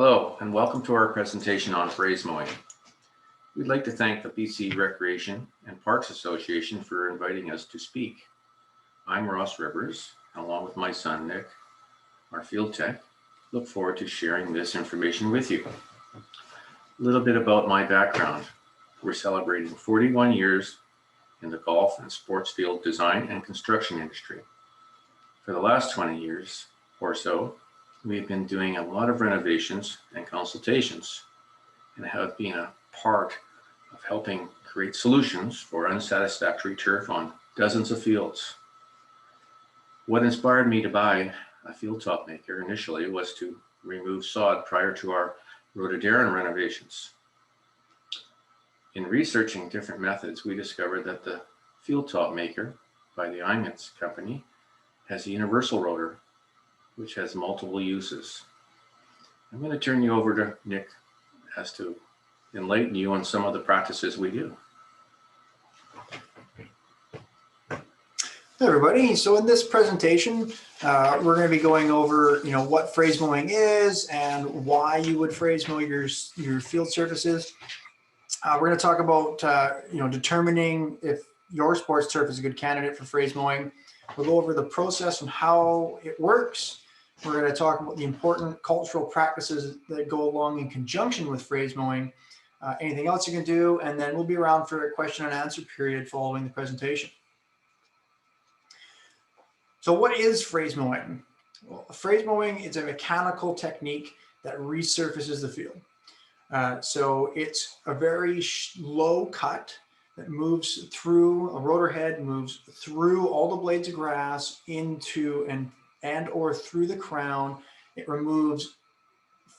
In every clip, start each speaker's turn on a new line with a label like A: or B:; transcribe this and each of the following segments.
A: Hello, and welcome to our presentation on Fraise mowing. We'd like to thank the BC Recreation and Parks Association for inviting us to speak. I'm Ross Rivers, and along with my son Nick, our field tech, look forward to sharing this information with you. A little bit about my background. We're celebrating 41 years in the golf and sports field design and construction industry. For the last 20 years or so, we've been doing a lot of renovations and consultations and have been a part of helping create solutions for unsatisfactory turf on dozens of fields. What inspired me to buy a field top maker initially was to remove sod prior to our rhododendron renovations. In researching different methods, we discovered that the field top maker by the Imans company has a universal rotor which has multiple uses. I'm going to turn you over to Nick as to enlighten you on some of the practices we do.
B: Hey everybody, so in this presentation, we're going to be going over, what fraise mowing is and why you would fraise mow your field surfaces. We're going to talk about, determining if your sports turf is a good candidate for fraise mowing. We'll go over the process and how it works. We're going to talk about the important cultural practices that go along in conjunction with fraise mowing, anything else you can do, and then we'll be around for a question and answer period following the presentation. So what is fraise mowing? Well, fraise mowing is a mechanical technique that resurfaces the field. So it's a very low cut that moves through, a rotor head moves through all the blades of grass into and or through the crown. It removes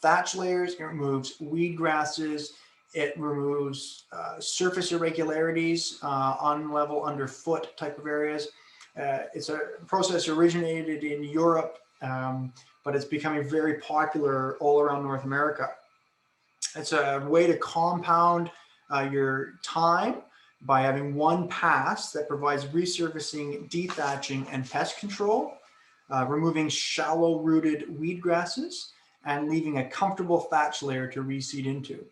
B: thatch layers, it removes weed grasses, it removes surface irregularities on level underfoot type of areas. It's a process originated in Europe, but it's becoming very popular all around North America. It's a way to compound your time by having one pass that provides resurfacing, dethatching, and pest control, removing shallow-rooted weed grasses, and leaving a comfortable thatch layer to reseed into.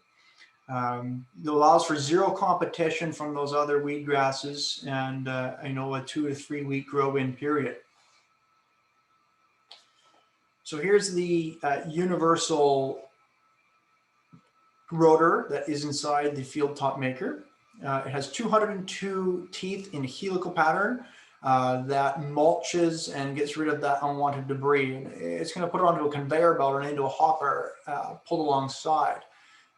B: It allows for zero competition from those other weed grasses and a 2 to 3 week grow-in period. So here's the universal rotor that is inside the field top maker. It has 202 teeth in a helical pattern that mulches and gets rid of that unwanted debris. And it's going to put it onto a conveyor belt and into a hopper pulled alongside.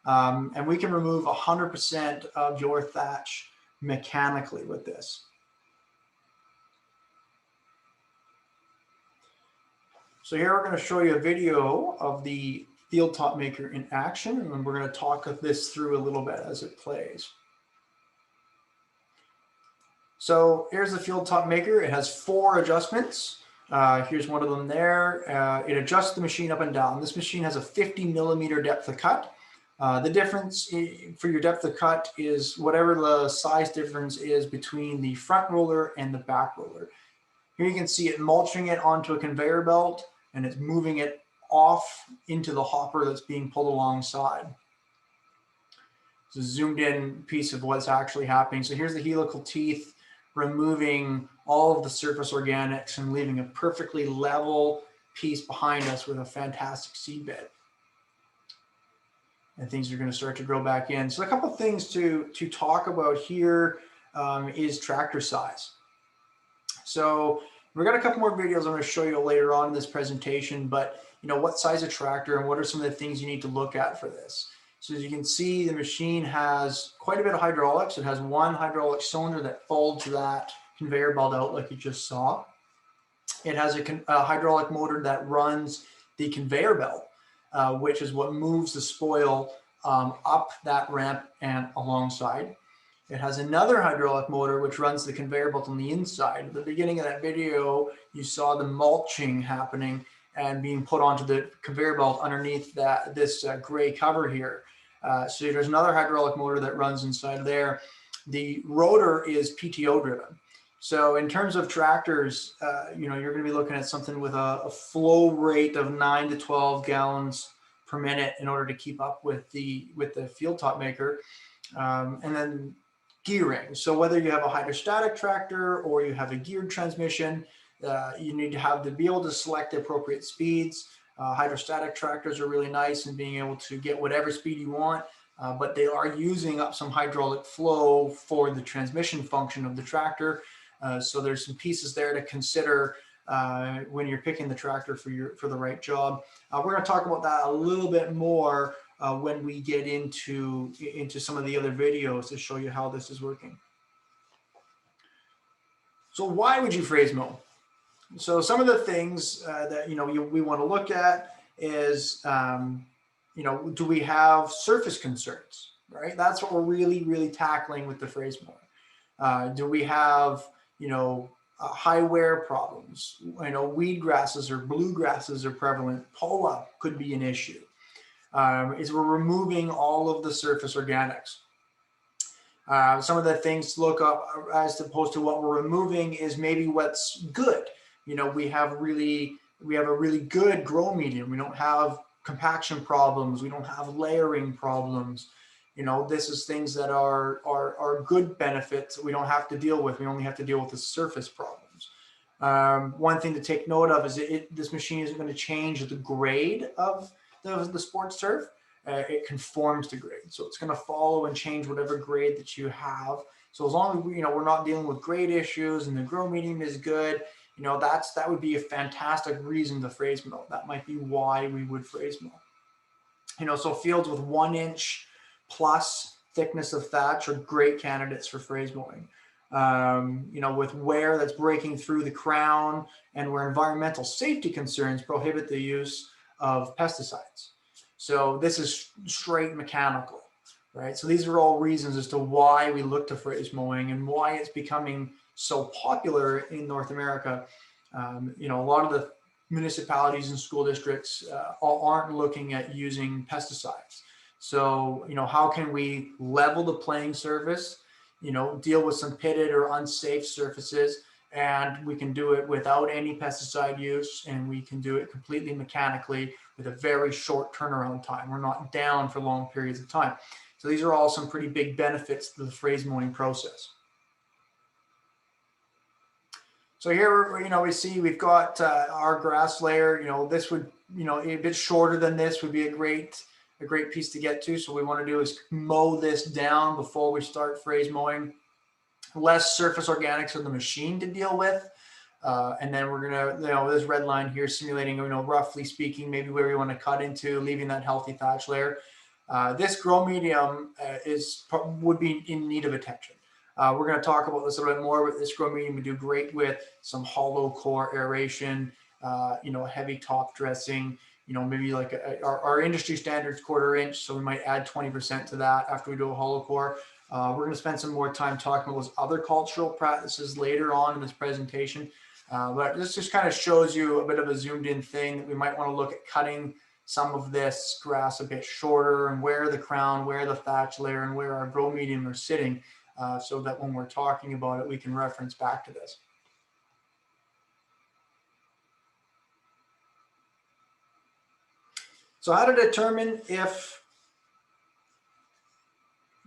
B: And we can remove 100% of your thatch mechanically with this. So here we're going to show you a video of the field top maker in action, and we're going to talk this through a little bit as it plays. So here's the field top maker. It has 4 adjustments. Here's one of them there. It adjusts the machine up and down. This machine has a 50mm depth of cut. The difference for your depth of cut is whatever the size difference is between the front roller and the back roller. Here you can see it mulching it onto a conveyor belt, and it's moving it off into the hopper that's being pulled alongside. It's a zoomed in piece of what's actually happening. So here's the helical teeth removing all of the surface organics and leaving a perfectly level piece behind us with a fantastic seed bed. And things are going to start to grow back in. So a couple of things to talk about here is tractor size. So we've got a couple more videos I'm going to show you later on in this presentation, but what size of tractor and what are some of the things you need to look at for this. So as you can see, the machine has quite a bit of hydraulics. It has one hydraulic cylinder that folds that conveyor belt out like you just saw. It has a hydraulic motor that runs the conveyor belt, which is what moves the spoil up that ramp and alongside. It has another hydraulic motor which runs the conveyor belt on the inside. At the beginning of that video, you saw the mulching happening and being put onto the conveyor belt underneath this gray cover here. So there's another hydraulic motor that runs inside there. The rotor is PTO driven. So in terms of tractors, you're going to be looking at something with a flow rate of 9 to 12 gallons per minute in order to keep up with the field top maker. And then gearing. So whether you have a hydrostatic tractor or you have a geared transmission, you need to be able to select the appropriate speeds. Hydrostatic tractors are really nice in being able to get whatever speed you want, but they are using up some hydraulic flow for the transmission function of the tractor. So there's some pieces there to consider when you're picking the tractor for the right job. We're going to talk about that a little bit more when we get into some of the other videos to show you how this is working. So why would you fraise mow? So some of the things that we want to look at is do we have surface concerns, right? That's what we're really tackling with the fraise mower. Do we have high wear problems? Weed grasses or bluegrasses are prevalent. Poa could be an issue. Is we're removing all of the surface organics. Some of the things to look up as opposed to what we're removing is maybe what's good. We have a really good grow medium. We don't have compaction problems. We don't have layering problems. This is things that are good benefits that we don't have to deal with. We only have to deal with the surface problems. One thing to take note of is this machine isn't going to change the grade of the sports turf. It conforms to grade, so it's going to follow and change whatever grade that you have. So as long as we're not dealing with grade issues and the grow medium is good, that would be a fantastic reason to fraise mow. That might be why we would fraise mow. So fields with 1 inch plus thickness of thatch are great candidates for fraise mowing. With wear that's breaking through the crown and where environmental safety concerns prohibit the use of pesticides. So this is straight mechanical, right? So these are all reasons as to why we look to fraise mowing and why it's becoming so popular in North America. A lot of the municipalities and school districts aren't looking at using pesticides. So, how can we level the playing surface, deal with some pitted or unsafe surfaces, and we can do it without any pesticide use, and we can do it completely mechanically with a very short turnaround time. We're not down for long periods of time. So these are all some pretty big benefits to the fraise mowing process. So here, we see we've got our grass layer. This would, a bit shorter than this would be a great piece to get to. So what we want to do is mow this down before we start fraise mowing. Less surface organics on the machine to deal with. And then we're gonna, this red line here simulating, roughly speaking, maybe where we want to cut into, leaving that healthy thatch layer. This grow medium would be in need of attention. We're going to talk about this a little bit more with this grow medium. We do great with some hollow core aeration, heavy top dressing, maybe like our industry standards 1/4 inch. So we might add 20% to that after we do a hollow core. We're going to spend some more time talking about those other cultural practices later on in this presentation. But this just kind of shows you a bit of a zoomed in thing that we might want to look at cutting some of this grass a bit shorter and where the crown, where the thatch layer, and where our grow medium are sitting, so that when we're talking about it, we can reference back to this. So how to determine if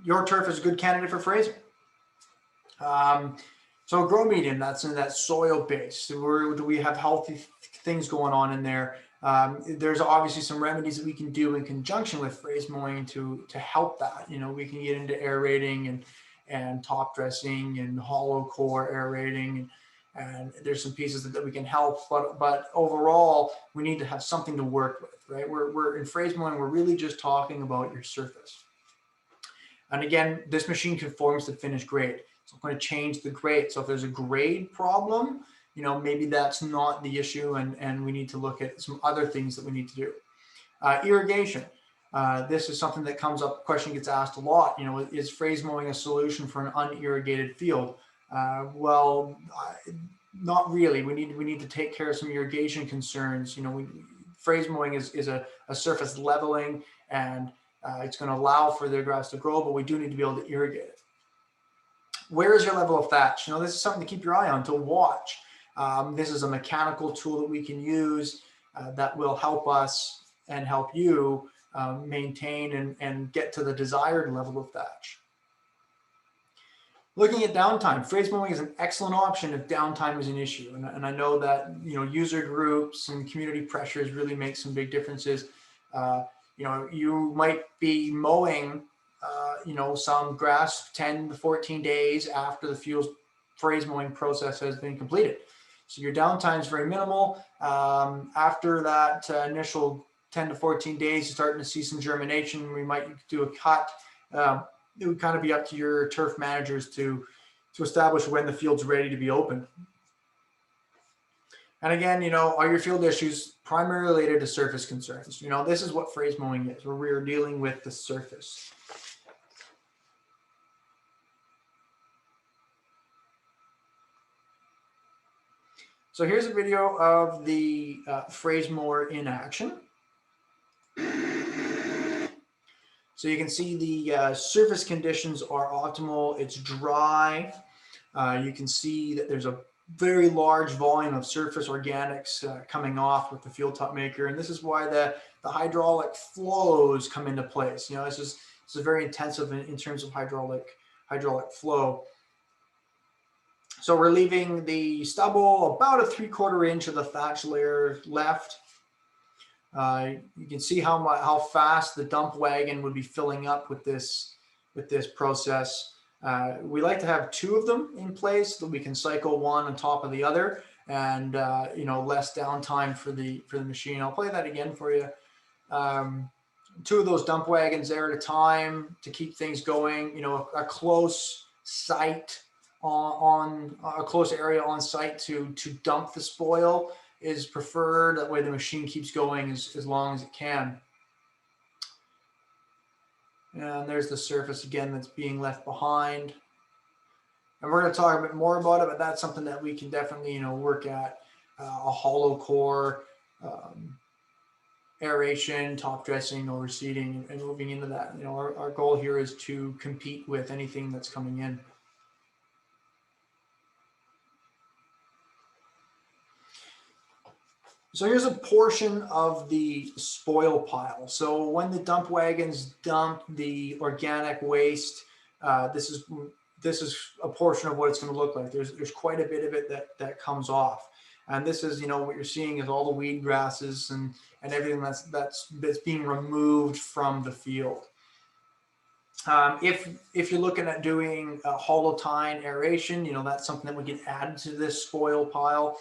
B: your turf is a good candidate for fraising? So grow medium, that's in that soil base. Do we have healthy things going on in there? There's obviously some remedies that we can do in conjunction with fraise mowing to help that. We can get into aerating and top dressing and hollow core aerating, and there's some pieces that we can help. But overall, we need to have something to work with, right? We're in fraise mowing, we're really just talking about your surface. And again, this machine conforms to finished grade. So I'm going to change the grade. So if there's a grade problem, maybe that's not the issue, and we need to look at some other things that we need to do. Irrigation. This is something that comes up, question gets asked a lot. Is fraise mowing a solution for an unirrigated field? Well, not really. We need to take care of some irrigation concerns. Fraise mowing is a surface leveling, and it's going to allow for the grass to grow, but we do need to be able to irrigate it. Where is your level of thatch? This is something to keep your eye on, to watch. This is a mechanical tool that we can use that will help us and help you maintain and get to the desired level of thatch. Looking at downtime, Fraise mowing is an excellent option if downtime is an issue. And I know that, you know, user groups and community pressures really make some big differences. You know, you might be mowing, you know, some grass 10 to 14 days after the Fraise mowing process has been completed. So your downtime is very minimal. After that initial 10 to 14 days, you're starting to see some germination. We might do a cut. It would kind of be up to your turf managers to establish when the field's ready to be open. And again, you know, are your field issues primarily related to surface concerns? You know, this is what Fraise mowing is, where we are dealing with the surface. So here's a video of the Fraise mower in action. So you can see the surface conditions are optimal. It's dry. You can see that there's a very large volume of surface organics coming off with the field top maker. And this is why the hydraulic flows come into place. You know, this is very intensive in terms of hydraulic flow. So we're leaving the stubble about a 3/4 inch of the thatch layer left. You can see how fast the dump wagon would be filling up with this process. We like to have 2 of them in place so that we can cycle one on top of the other, and you know, less downtime for the machine. I'll play that again for you. 2 of those dump wagons there at a time to keep things going. You know, a close site on a close area on site to dump the spoil is preferred. That way the machine keeps going as long as it can. And there's the surface again that's being left behind. And we're going to talk a bit more about it, but that's something that we can definitely, you know, work at. A hollow core, aeration, top dressing, overseeding, and moving into that. You know, our goal here is to compete with anything that's coming in. So here's a portion of the spoil pile. So when the dump wagons dump the organic waste, this is a portion of what it's going to look like. There's quite a bit of it that comes off, and this is, you know, what you're seeing is all the weed grasses and everything that's being removed from the field. If you're looking at doing a hollow tine aeration, you know, that's something that would get added to this spoil pile.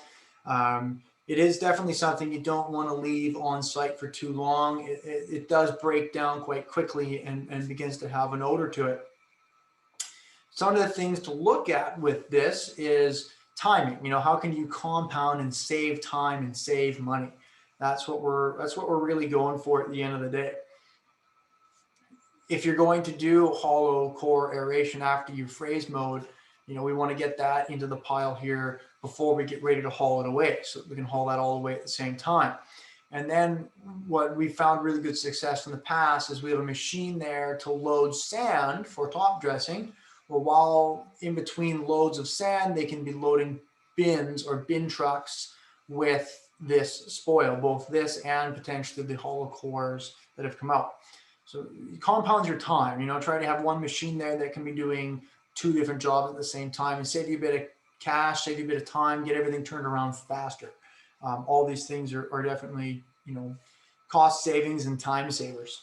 B: It is definitely something you don't want to leave on site for too long. It does break down quite quickly and begins to have an odor to it. Some of the things to look at with this is timing. You know, how can you compound and save time and save money? That's what we're really going for at the end of the day. If you're going to do hollow core aeration after you Fraise mowed, you know, we want to get that into the pile here before we get ready to haul it away, so we can haul that all away at the same time. And then what we found really good success in the past is we have a machine there to load sand for top dressing, or while in between loads of sand, they can be loading bins or bin trucks with this spoil, both this and potentially the hollow cores that have come out. So it compounds your time. You know, try to have one machine there that can be doing 2 different jobs at the same time and save you a bit of cash, save you a bit of time, get everything turned around faster. All these things are definitely, you know, cost savings and time savers.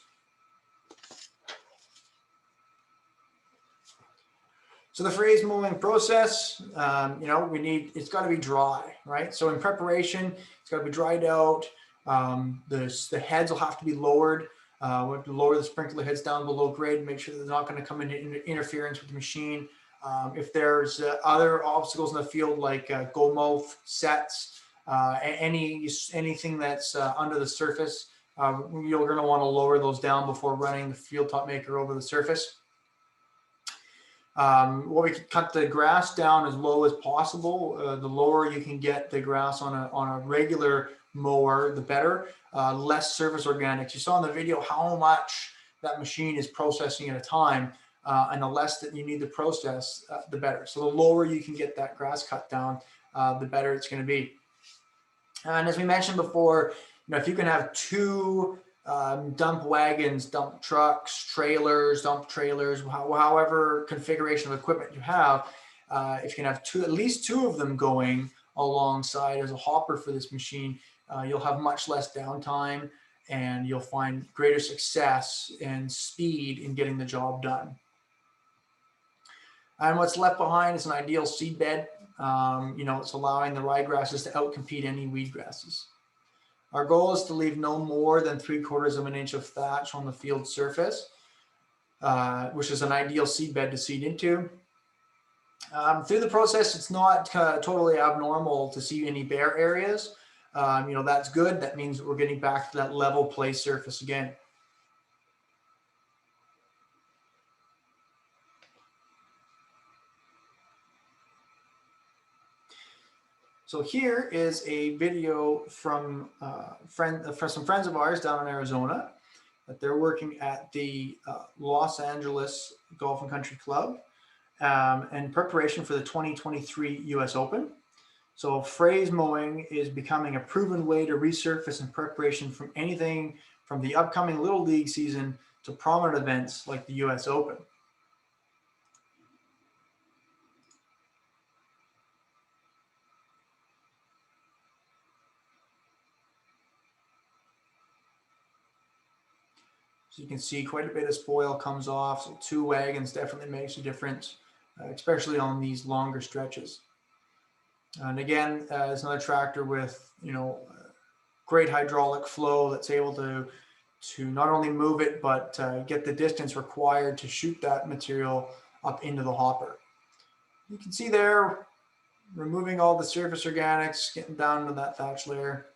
B: So the Fraise mowing process, you know, it's got to be dry, right? So in preparation, it's got to be dried out. The heads will have to be lowered. We have to lower the sprinkler heads down below grade, make sure they're not going to come into interference with the machine. If there's other obstacles in the field like go mouth sets, anything that's under the surface, you're going to want to lower those down before running the field top maker over the surface. We can cut the grass down as low as possible. The lower you can get the grass on a regular mower, the better. Less surface organics. You saw in the video how much that machine is processing at a time, and the less that you need to process, the better. So the lower you can get that grass cut down, the better it's going to be. And as we mentioned before, you know, if you can have 2 dump wagons, dump trucks, trailers, dump trailers, however configuration of equipment you have. If you can have at least two of them going alongside as a hopper for this machine, you'll have much less downtime, and you'll find greater success and speed in getting the job done. And what's left behind is an ideal seed bed. It's allowing the ryegrasses to outcompete any weed grasses. Our goal is to leave no more than 3/4 of an inch of thatch on the field surface, which is an ideal seed bed to seed into. Through the process, it's not totally abnormal to see any bare areas. That's good. That means we're getting back to that level play surface again. So here is a video from some friends of ours down in Arizona that they're working at the Los Angeles Golf and Country Club in preparation for the 2023 US Open. So Fraise mowing is becoming a proven way to resurface in preparation from anything from the upcoming Little League season to prominent events like the US Open. So you can see quite a bit of spoil comes off. So 2 wagons definitely makes a difference, especially on these longer stretches. And again, it's another tractor with, great hydraulic flow that's able to not only move it, but get the distance required to shoot that material up into the hopper. You can see there, removing all the surface organics, getting down to that thatch layer.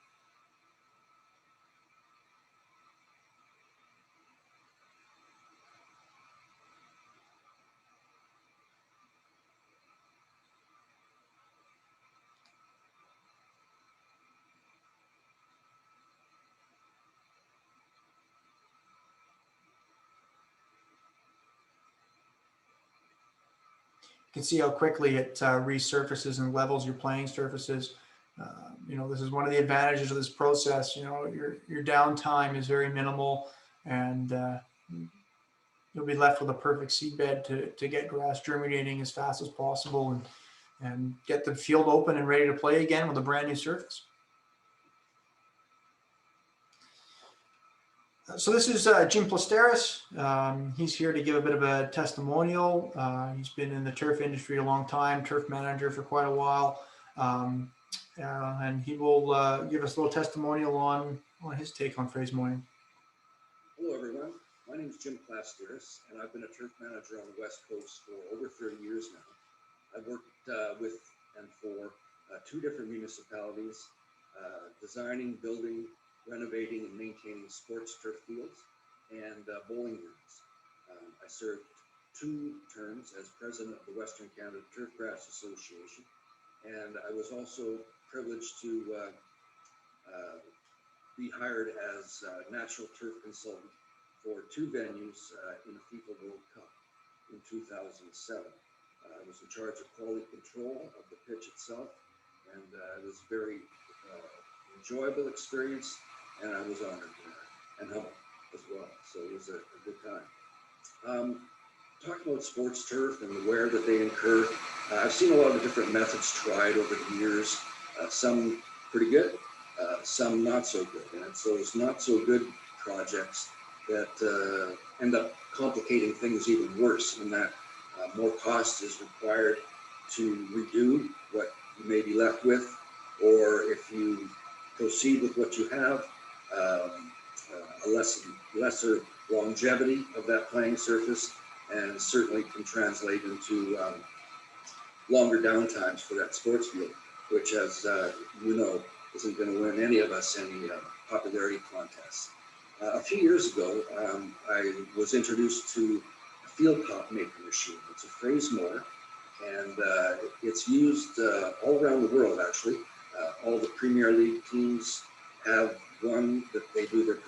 B: You can see how quickly it resurfaces and levels your playing surfaces. This is one of the advantages of this process. Your downtime is very minimal, and you'll be left with a perfect seed bed to get grass germinating as fast as possible and get the field open and ready to play again with a brand new surface. So this is Jim Plasteris. He's here to give a bit of a testimonial. He's been in the turf industry a long time, turf manager for quite a while. And he will give us a little testimonial on his take on Fraise mowing.
C: Hello everyone, my name is Jim Plasteris, and I've been a turf manager on the West Coast for over 30 years now. I've worked with and for 2 different municipalities, designing, building, renovating and maintaining sports turf fields and bowling greens. I served 2 terms as president of the Western Canada Turfgrass Association, and I was also privileged to be hired as natural turf consultant for 2 venues in the FIFA World Cup in 2007. I was in charge of quality control of the pitch itself, and it was a very enjoyable experience, and I was honored and humbled as well. So it was a good time. Talking about sports turf and the wear that they incur, I've seen a lot of different methods tried over the years. Some pretty good, some not so good. And it's those not so good projects that end up complicating things even worse, in that more cost is required to redo what you may be left with, or if you proceed with what you have, a lesser longevity of that playing surface, and certainly can translate into longer downtimes for that sports field, which, as isn't going to win any of us any popularity contests. A few years ago, I was introduced to a field top maker machine. It's a Fraise mower, and it's used all around the world, actually. All the Premier League teams have one that they do their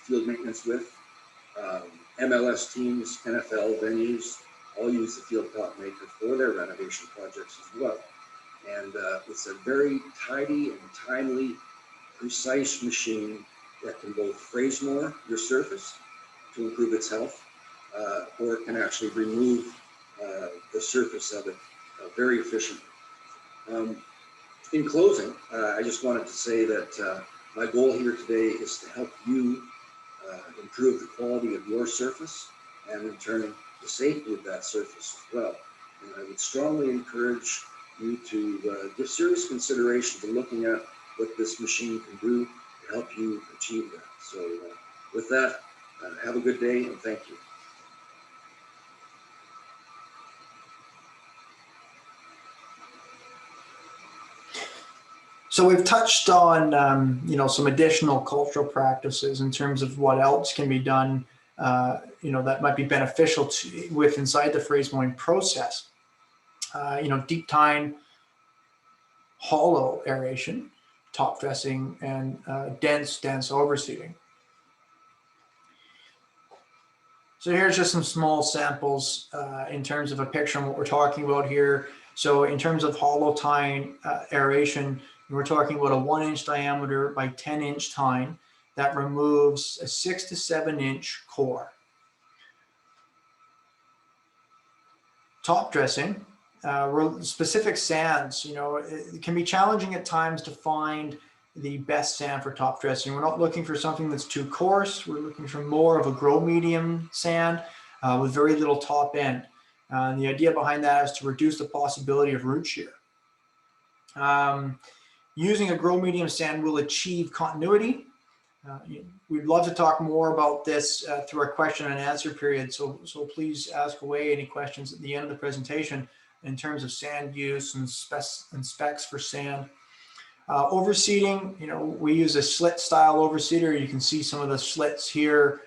C: field maintenance with. MLS teams, NFL venues, all use the field top maker for their renovation projects as well. And it's a very tidy and timely, precise machine that can both fraise moor your surface to improve its health, or it can actually remove the surface of it very efficiently. In closing, I just wanted to say that my goal here today is to help you improve the quality of your surface and in turn the safety of that surface as well. And I would strongly encourage you to give serious consideration to looking at what this machine can do to help you achieve that. So with that, have a good day and thank you.
B: So we've touched on, some additional cultural practices in terms of what else can be done, that might be beneficial with inside the fraise mowing process. Deep tine, hollow aeration, top dressing, and dense overseeding. So here's just some small samples in terms of a picture on what we're talking about here. So in terms of hollow tine aeration, we're talking about a 1-inch diameter by 10-inch tine that removes a 6 to 7-inch core. Top dressing, specific sands, it can be challenging at times to find the best sand for top dressing. We're not looking for something that's too coarse. We're looking for more of a grow medium sand with very little top end. And the idea behind that is to reduce the possibility of root shear. Using a grow medium sand will achieve continuity. We'd love to talk more about this through our question and answer period. So please ask away any questions at the end of the presentation in terms of sand use and specs for sand. Overseeding, we use a slit style overseeder. You can see some of the slits here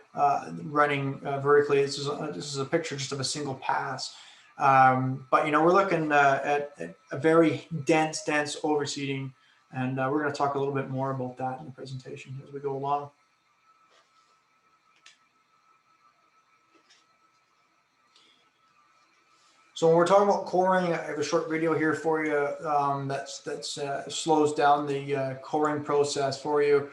B: running vertically. This is a picture just of a single pass. But we're looking at a very dense overseeding, and we're going to talk a little bit more about that in the presentation as we go along. So when we're talking about coring, I have a short video here for you that slows down the coring process for you,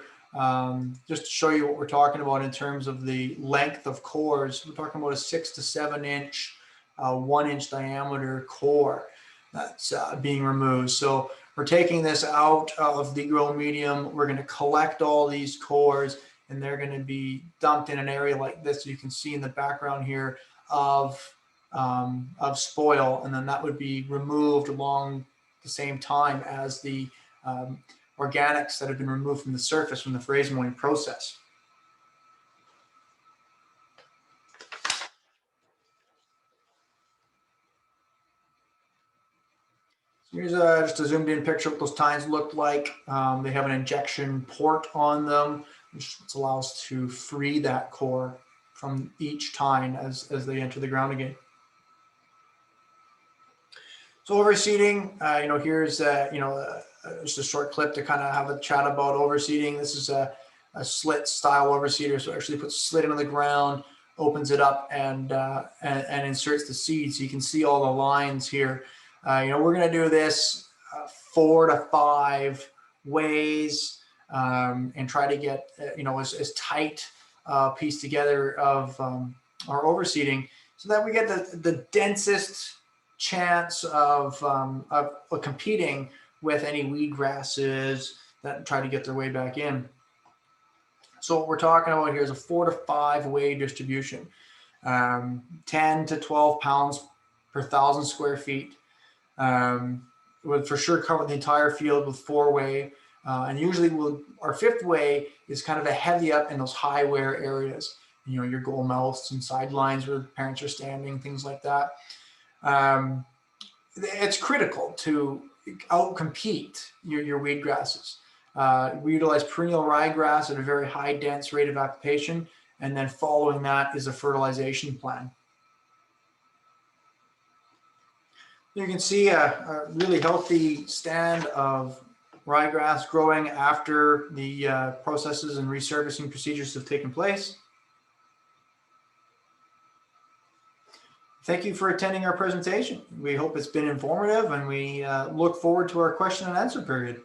B: just to show you what we're talking about in terms of the length of cores. We're talking about a 6 to 7-inch, 1-inch diameter core that's being removed. So we're taking this out of the grow medium. We're going to collect all these cores, and they're going to be dumped in an area like this. You can see in the background here of spoil, and then that would be removed along the same time as the organics that have been removed from the surface from the fraise mowing process. Here's just a zoomed in picture of what those tines look like. They have an injection port on them, which allows to free that core from each tine as they enter the ground again. So overseeding, here's just a short clip to kind of have a chat about overseeding. This is a slit style overseeder, so it actually puts a slit into the ground, opens it up, and inserts the seed. So you can see all the lines here. We're going to do this 4 to 5 ways and try to get as tight piece together of our overseeding so that we get the densest chance of competing with any weed grasses that try to get their way back in. So what we're talking about here is a 4 to 5 way distribution, 10 to 12 pounds per 1,000 square feet. Would for sure cover the entire field with 4-way, and usually our 5th way is kind of a heavy up in those high wear areas, your goal mouths and sidelines where parents are standing, things like that. It's critical to outcompete your weed grasses. We utilize perennial ryegrass at a very high dense rate of application, and then following that is a fertilization plan. You can see a really healthy stand of ryegrass growing after the processes and resurfacing procedures have taken place. Thank you for attending our presentation. We hope it's been informative, and we look forward to our question and answer period.